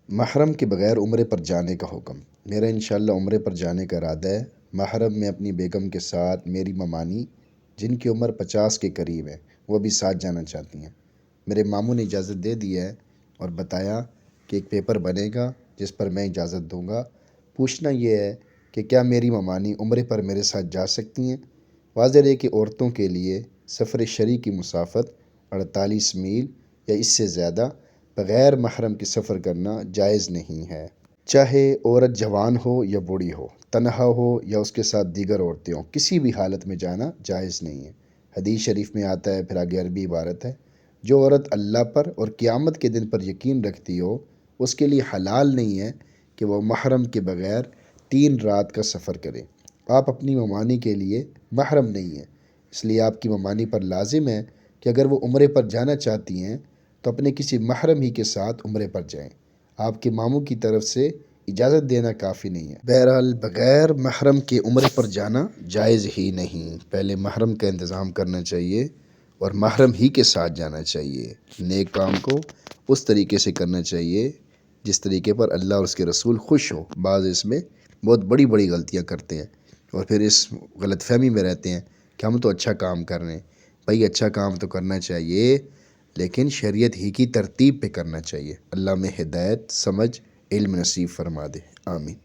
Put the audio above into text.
محرم کے بغیر عمرے پر جانے کا حکم۔ میرا انشاءاللہ عمرے پر جانے کا ارادہ ہے۔ محرم میں اپنی بیگم کے ساتھ میری ممانی جن کی عمر 50 کے قریب ہے وہ بھی ساتھ جانا چاہتی ہیں۔ میرے ماموں نے اجازت دے دی ہے اور بتایا کہ ایک پیپر بنے گا جس پر میں اجازت دوں گا۔ پوچھنا یہ ہے کہ کیا میری ممانی عمرے پر میرے ساتھ جا سکتی ہیں؟ واضح ہے کہ عورتوں کے لیے سفر شرعی کی مسافت 48 میل یا اس سے زیادہ بغیر محرم کے سفر کرنا جائز نہیں ہے۔ چاہے عورت جوان ہو یا بوڑھی ہو، تنہا ہو یا اس کے ساتھ دیگر عورتیں ہوں، کسی بھی حالت میں جانا جائز نہیں ہے۔ حدیث شریف میں آتا ہے، پھر آگے عربی عبارت ہے، جو عورت اللہ پر اور قیامت کے دن پر یقین رکھتی ہو اس کے لیے حلال نہیں ہے کہ وہ محرم کے بغیر 3 رات کا سفر کرے۔ آپ اپنی ممانی کے لیے محرم نہیں ہیں، اس لیے آپ کی ممانی پر لازم ہے کہ اگر وہ عمرے پر جانا چاہتی ہیں تو اپنے کسی محرم ہی کے ساتھ عمرے پر جائیں۔ آپ کے ماموں کی طرف سے اجازت دینا کافی نہیں ہے۔ بہرحال بغیر محرم کے عمرے پر جانا جائز ہی نہیں۔ پہلے محرم کا انتظام کرنا چاہیے اور محرم ہی کے ساتھ جانا چاہیے۔ نیک کام کو اس طریقے سے کرنا چاہیے جس طریقے پر اللہ اور اس کے رسول خوش ہو۔ بعض اس میں بہت بڑی بڑی غلطیاں کرتے ہیں اور پھر اس غلط فہمی میں رہتے ہیں کہ ہم تو اچھا کام کر رہے ہیں۔ بھائی اچھا کام تو کرنا چاہیے لیکن شریعت ہی کی ترتیب پہ کرنا چاہیے۔ اللہ میں ہدایت، سمجھ، علم نصیب فرما دے، آمین۔